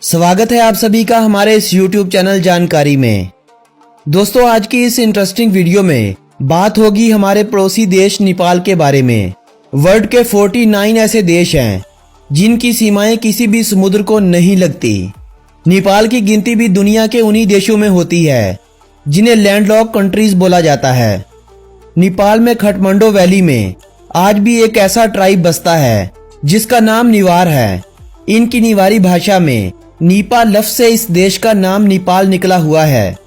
स्वागत है आप सभी का हमारे इस YouTube चैनल जानकारी में। दोस्तों, आज की इस इंटरेस्टिंग वीडियो में बात होगी हमारे पड़ोसी देश नेपाल के बारे में। वर्ल्ड के 49 ऐसे देश हैं जिनकी सीमाएं किसी भी समुद्र को नहीं लगती। नेपाल की गिनती भी दुनिया के उन्हीं देशों में होती है जिन्हें लैंडलॉक कंट्रीज बोला जाता है। नेपाल में खटमंडो वैली में आज भी एक ऐसा ट्राइब बसता है जिसका नाम निवार है। इनकी निवारी भाषा में नीपा लफ्ज से इस देश का नाम नेपाल निकला हुआ है।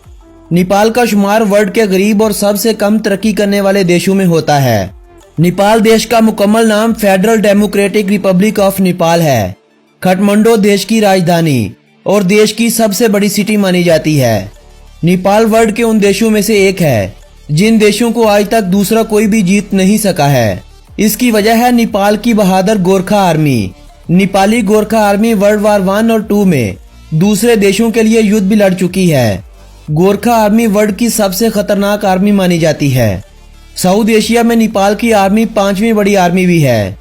नेपाल का शुमार वर्ल्ड के गरीब और सबसे कम तरक्की करने वाले देशों में होता है। नेपाल देश का मुकम्मल नाम federal democratic Republic of Nepal है। खटमंडो देश की राजधानी और देश की सबसे बड़ी सिटी मानी जाती है। नेपाल वर्ल्ड के उन देशों में से एक है जिन देशों को आज तक दूसरा कोई भी जीत नहीं सका है। इसकी वजह है नेपाल की बहादुर Gorkha army. Nepali Gorkha army world war 1 और 2 में दूसरे देशों के लिए युद्ध भी लड़ चुकी है। गोरखा आर्मी वर्ल्ड की सबसे खतरनाक आर्मी मानी जाती है। साउथ एशिया में नेपाल की आर्मी 5वीं बड़ी आर्मी भी है।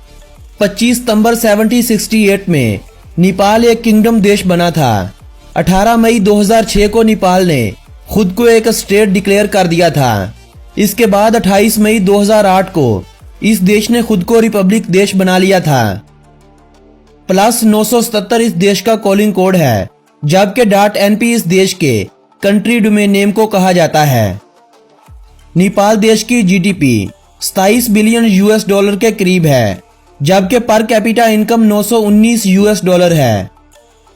25 सितंबर 1768 में नेपाल एक किंगडम देश बना था। 18 मई 2006 को नेपाल ने खुद को एक स्टेट डिक्लेयर कर दिया था। इसके बाद 28 मई 2008 को इस देश ने खुद को रिपब्लिक देश बना लिया था। +977 इस देश का कॉलिंग कोड है, जबकि .np इस देश के कंट्री डोमेन नेम को कहा जाता है। नेपाल देश की जीडीपी 27 बिलियन $US के करीब है, जबकि पर कैपिटा इनकम $919 है।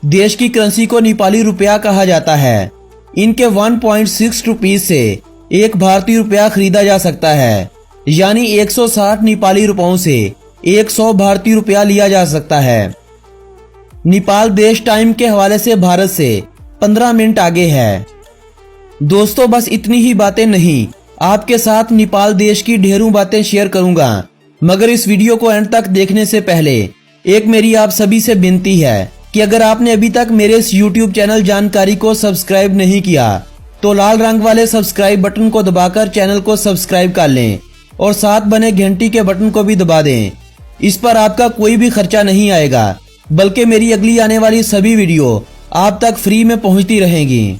देश की करेंसी को नेपाली रुपया कहा जाता है। इनके 1.6 रुपीज से एक भारतीय रुपया खरीदा जा सकता है, यानी 160 नेपाली रुपयों से 100 भारतीय रुपया लिया जा सकता है। नेपाल देश टाइम के हवाले से भारत से 15 मिनट आगे है। दोस्तों, बस इतनी ही बातें नहीं, आपके साथ नेपाल देश की ढेरों बातें शेयर करूंगा, मगर इस वीडियो को एंड तक देखने से पहले एक मेरी आप सभी से विनती है कि अगर आपने अभी तक मेरे इस YouTube चैनल जानकारी को सब्सक्राइब नहीं किया तो लाल रंग वाले सब्सक्राइब बटन को दबाकर चैनल को सब्सक्राइब कर लें और साथ बने घंटी के बटन को भी दबा दें। इस पर आपका कोई भी खर्चा नहीं आएगा, बल्कि मेरी अगली आने वाली सभी वीडियो आप तक फ्री में पहुंचती रहेंगी।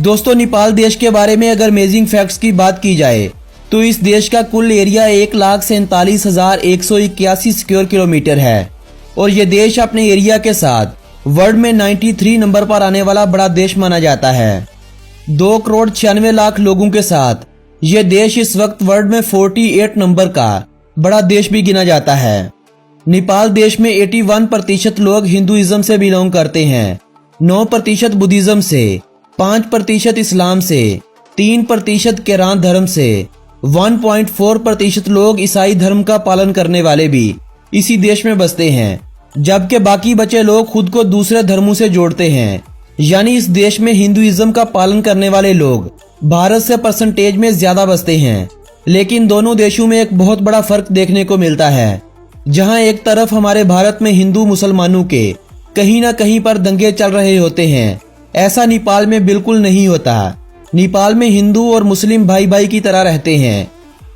दोस्तों, नेपाल देश के बारे में अगर अमेजिंग फैक्ट्स की बात की जाए तो इस देश का कुल एरिया 1,47,181 स्क्वायर किलोमीटर है और ये देश अपने एरिया के साथ वर्ल्ड में 93 नंबर पर आने वाला बड़ा देश माना जाता है। 2,96,00,000 लोगों के साथ ये देश इस वक्त वर्ल्ड में 48 नंबर का बड़ा देश भी गिना जाता है। नेपाल देश में 81% लोग हिंदुइज्म से बिलोंग करते हैं, 9% बुद्धिज्म से, 5% इस्लाम से, 3% केरान धर्म से, 1.4% लोग ईसाई धर्म का पालन करने वाले भी इसी देश में बसते हैं, जबकि बाकी बचे लोग खुद को दूसरे धर्मों से जोड़ते हैं। यानी इस देश में हिंदुइज्म का पालन करने वाले लोग भारत से परसेंटेज में ज्यादा बसते हैं। लेकिन दोनों देशों में एक बहुत बड़ा फर्क देखने को मिलता है। जहां एक तरफ हमारे भारत में हिंदू मुसलमानों के कहीं ना कहीं पर दंगे चल रहे होते हैं, ऐसा नेपाल में बिल्कुल नहीं होता। नेपाल में हिंदू और मुस्लिम भाई भाई की तरह रहते हैं।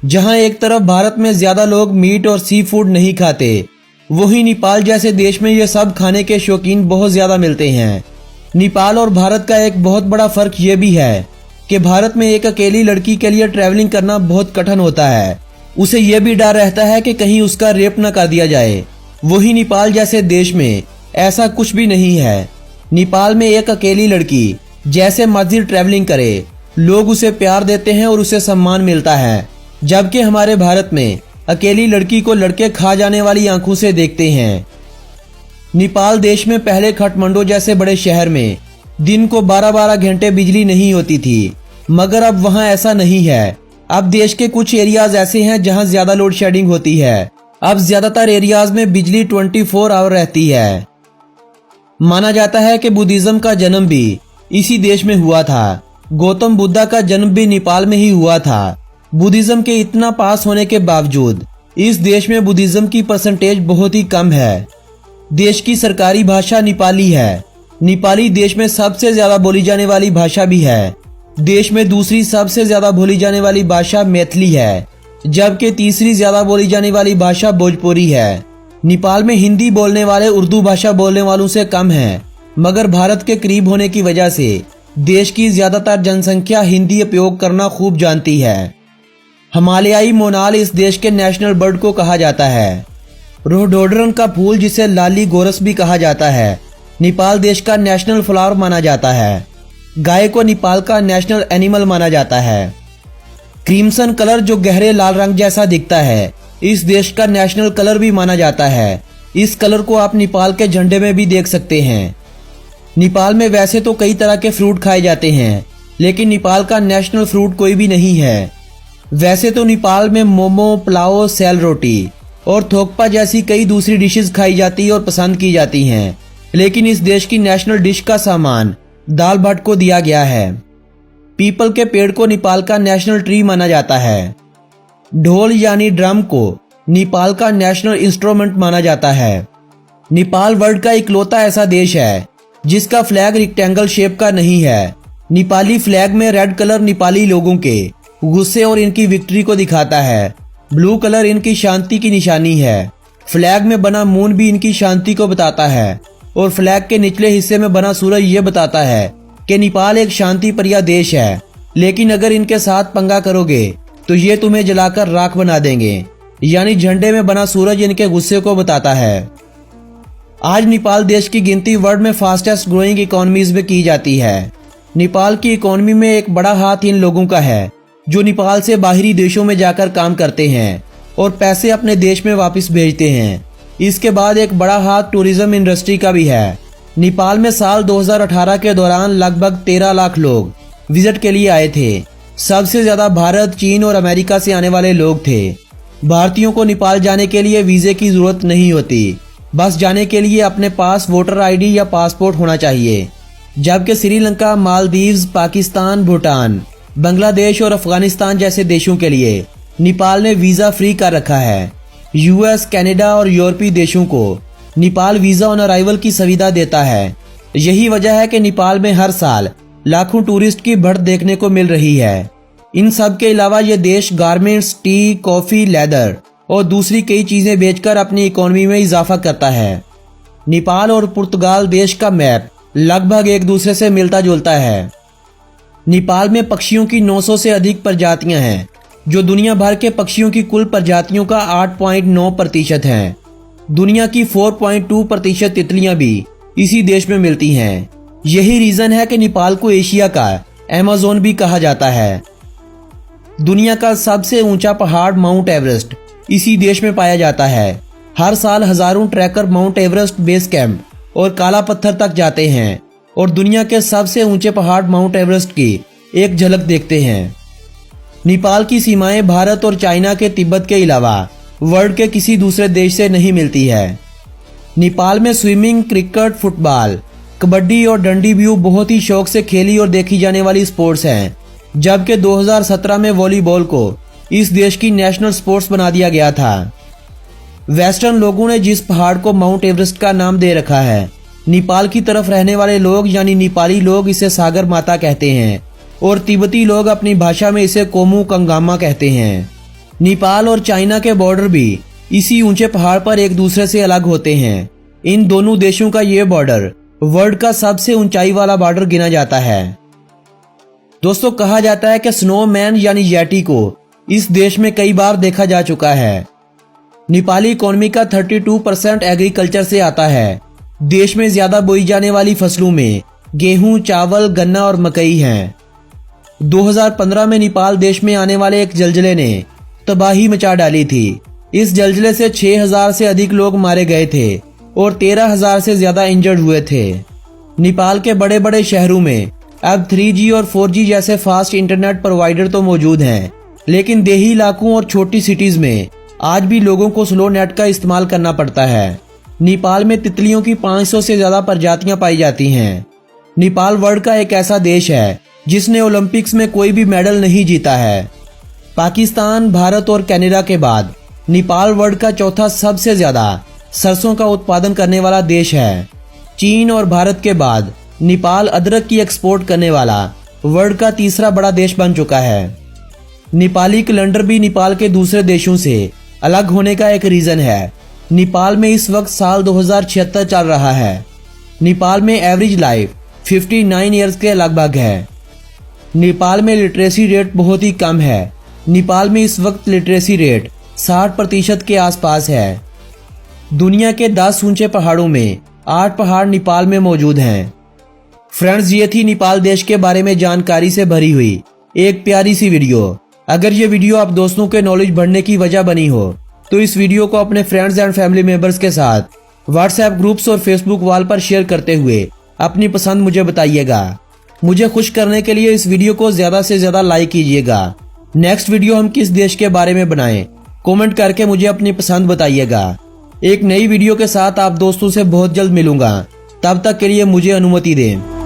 जहां एक तरफ भारत में ज्यादा लोग मीट और सी फूड नहीं खाते, वहीं नेपाल जैसे देश में ये सब खाने के शौकीन बहुत ज्यादा मिलते हैं। नेपाल और भारत का एक बहुत बड़ा फर्क ये भी है कि भारत में एक अकेली लड़की के लिए ट्रैवलिंग करना बहुत कठिन होता है। उसे यह भी डर रहता है कि कहीं उसका रेप न कर दिया जाए। वहीं नेपाल जैसे देश में ऐसा कुछ भी नहीं है। नेपाल में एक अकेली लड़की जैसे मर्जी ट्रैवलिंग करे, लोग उसे प्यार देते हैं और उसे सम्मान मिलता है, जबकि हमारे भारत में अकेली लड़की को लड़के खा जाने वाली आंखों से देखते हैं। नेपाल देश में पहले खटमंडो जैसे बड़े शहर में दिन को 12-12 घंटे बिजली नहीं होती थी, मगर अब वहां ऐसा नहीं है। अब देश के कुछ एरियाज ऐसे हैं जहां ज्यादा लोड शेडिंग होती है। अब ज्यादातर एरियाज में बिजली 24 आवर रहती है। माना जाता है कि बुद्धिज्म का जन्म भी इसी देश में हुआ था। गौतम बुद्धा का जन्म भी नेपाल में ही हुआ था। बुद्धिज्म के इतना पास होने के बावजूद इस देश में बुद्धिज्म की परसेंटेज बहुत ही कम है। देश की सरकारी भाषा नेपाली है। नेपाली देश में सबसे ज्यादा बोली जाने वाली भाषा भी है। देश में दूसरी सबसे ज्यादा बोली जाने वाली भाषा मैथिली है, जबकि तीसरी ज्यादा बोली जाने वाली भाषा भोजपुरी है। नेपाल में हिंदी बोलने वाले उर्दू भाषा बोलने वालों से कम हैं। मगर भारत के करीब होने की वजह से देश की ज्यादातर जनसंख्या हिंदी उपयोग करना खूब जानती है। हिमालयाई मोनाल इस देश के नेशनल बर्ड को कहा जाता है। रोडोडेंड्रन का फूल, जिसे लाली गोरस भी कहा जाता है, नेपाल देश का नेशनल फ्लावर माना जाता है। गाय को नेपाल का नेशनल एनिमल माना जाता है। क्रिम्सन कलर, जो गहरे लाल रंग जैसा दिखता है, इस देश का नेशनल कलर भी माना जाता है। इस कलर को आप नेपाल के झंडे में भी देख सकते हैं। नेपाल में वैसे तो कई तरह के फ्रूट खाए जाते हैं, लेकिन नेपाल का नेशनल फ्रूट कोई भी नहीं है। वैसे तो नेपाल में मोमो, पुलाव, सेल रोटी और थोकपा जैसी कई दूसरी डिशेस खाई जाती और पसंद की जाती हैं, लेकिन इस देश की नेशनल डिश का सामान दाल भात को दिया गया है। पीपल के पेड़ को नेपाल का नेशनल ट्री माना जाता है। ढोल यानी ड्रम को नेपाल का नेशनल इंस्ट्रूमेंट माना जाता है। नेपाल वर्ल्ड का इकलौता ऐसा देश है जिसका फ्लैग रेक्टेंगल शेप का नहीं है। नेपाली फ्लैग में रेड कलर नेपाली लोगों के गुस्से और इनकी विक्ट्री को दिखाता है। ब्लू कलर इनकी शांति की निशानी है। फ्लैग में बना मून भी इनकी शांति को बताता है और फ्लैग के निचले हिस्से में बना सूरज ये बताता है कि नेपाल एक शांति प्रिय देश है, लेकिन अगर इनके साथ पंगा करोगे तो ये तुम्हें जलाकर राख बना देंगे। यानी झंडे में बना सूरज इनके गुस्से को बताता है। आज नेपाल देश की गिनती वर्ल्ड में फास्टेस्ट ग्रोइंग इकोनॉमीज में की जाती है। नेपाल की इकोनॉमी में एक बड़ा हाथ इन लोगों का है जो नेपाल से बाहरी देशों में जाकर काम करते हैं और पैसे अपने देश में वापस भेजते हैं। इसके बाद एक बड़ा हाथ टूरिज्म इंडस्ट्री का भी है। नेपाल में साल 2018 के दौरान लगभग 13 लाख लोग विजिट के लिए आए थे। सबसे ज्यादा भारत, चीन और अमेरिका से आने वाले लोग थे। भारतीयों को नेपाल जाने के लिए वीजे की जरूरत नहीं होती, बस जाने के लिए अपने पास वोटर आईडी या पासपोर्ट होना चाहिए। जबकि श्रीलंका, मालदीव्स, पाकिस्तान, भूटान, बांग्लादेश और अफगानिस्तान जैसे देशों के लिए नेपाल ने वीजा फ्री कर रखा है। यूएस, कनाडा और यूरोपीय देशों को नेपाल वीजा ऑन अराइवल की सुविधा देता है। यही वजह है कि नेपाल में हर साल लाखों टूरिस्ट की बढ़त देखने को मिल रही है। इन सब के अलावा ये देश गारमेंट्स, टी, कॉफी, लेदर और दूसरी कई चीजें बेचकर अपनी इकोनॉमी में इजाफा करता है। नेपाल और पुर्तगाल देश का मैप लगभग एक दूसरे से मिलता जुलता है। नेपाल में पक्षियों की 900 से अधिक प्रजातियां हैं, जो दुनिया भर के पक्षियों की कुल प्रजातियों का 8.9% है। दुनिया की 4.2% तितलियां भी इसी देश में मिलती हैं। यही रीजन है कि नेपाल को एशिया का अमेज़न भी कहा जाता है। दुनिया का सबसे ऊंचा पहाड़ माउंट एवरेस्ट इसी देश में पाया जाता है। हर साल हजारों tracker mount Everest base camp और काला पत्थर तक जाते हैं और दुनिया के सबसे ऊंचे पहाड़ माउंट एवरेस्ट की एक झलक देखते हैं। नेपाल की सीमाएं भारत और चाइना के तिब्बत के अलावा वर्ल्ड के किसी दूसरे देश से नहीं मिलती है। नेपाल में स्विमिंग, क्रिकेट, फुटबॉल, कबड्डी और डंडी व्यू बहुत ही शौक से खेली और देखी जाने वाली स्पोर्ट्स हैं, जबकि 2017 में वॉलीबॉल को इस देश की नेशनल स्पोर्ट्स बना दिया गया था। वेस्टर्न लोगों ने जिस पहाड़ को माउंट एवरेस्ट का नाम दे रखा है, नेपाल की तरफ रहने वाले लोग यानी नेपाली लोग इसे सागर माता कहते हैं और तिब्बती लोग अपनी भाषा में इसे कोमू कंगामा कहते हैं। नेपाल और चाइना के बॉर्डर भी इसी ऊंचे पहाड़ पर एक दूसरे से अलग होते हैं। इन दोनों देशों का ये बॉर्डर वर्ल्ड का सबसे ऊंचाई वाला बॉर्डर गिना जाता है। दोस्तों, कहा जाता है कि स्नोमैन यानी यैटी को इस देश में कई बार देखा जा चुका है। नेपाली इकोनॉमी का 32% एग्रीकल्चर से आता है। देश में ज्यादा बोई जाने वाली फसलों में गेहूं, चावल, गन्ना और मकई हैं। 2015 में नेपाल देश में आने वाले एक जलजले ने तबाही मचा डाली थी। इस जलजले से 6000 से अधिक लोग मारे गए थे और 13000 से ज्यादा इंजर्ड हुए थे। नेपाल के बड़े बड़े शहरों में अब 3G और 4G जैसे फास्ट इंटरनेट प्रोवाइडर तो मौजूद हैं, लेकिन देही इलाकों और छोटी सिटीज में आज भी लोगों को स्लो नेट का इस्तेमाल करना पड़ता है। नेपाल में तितलियों की 500 से ज्यादा प्रजातियां पाई जाती हैं। नेपाल वर्ल्ड का एक ऐसा देश है जिसने ओलंपिक्स में कोई भी मेडल नहीं जीता है। पाकिस्तान, भारत और कनाडा के बाद नेपाल वर्ल्ड का चौथा सबसे ज्यादा सरसों का उत्पादन करने वाला देश है। चीन और भारत के बाद नेपाल अदरक की एक्सपोर्ट करने वाला वर्ल्ड का तीसरा बड़ा देश बन चुका है। नेपाली कैलेंडर भी नेपाल के दूसरे देशों से अलग होने का एक रीजन है। नेपाल में इस वक्त साल 2076 चल रहा है। नेपाल में एवरेज लाइफ 59 ईयर्स के लगभग है। नेपाल में लिटरेसी रेट बहुत ही कम है। नेपाल में इस वक्त लिटरेसी रेट 60% के आसपास है। दुनिया के 10 ऊंचे पहाड़ों में 8 पहाड़ नेपाल में मौजूद हैं। फ्रेंड्स, ये थी नेपाल देश के बारे में जानकारी से भरी हुई एक प्यारी सी वीडियो। अगर ये वीडियो आप दोस्तों के नॉलेज बढ़ने की वजह बनी हो तो इस वीडियो को अपने फ्रेंड्स एंड फैमिली मेंबर्स के साथ व्हाट्सएप ग्रुप्स और फेसबुक वॉल पर शेयर करते हुए अपनी पसंद मुझे बताइएगा। मुझे खुश करने के लिए इस वीडियो को ज्यादा से ज्यादा लाइक कीजिएगा। नेक्स्ट वीडियो हम किस देश के बारे में बनाएं, कमेंट करके मुझे अपनी पसंद बताइएगा। एक नई वीडियो के साथ आप दोस्तों से बहुत जल्द मिलूंगा। तब तक के लिए मुझे अनुमति दें।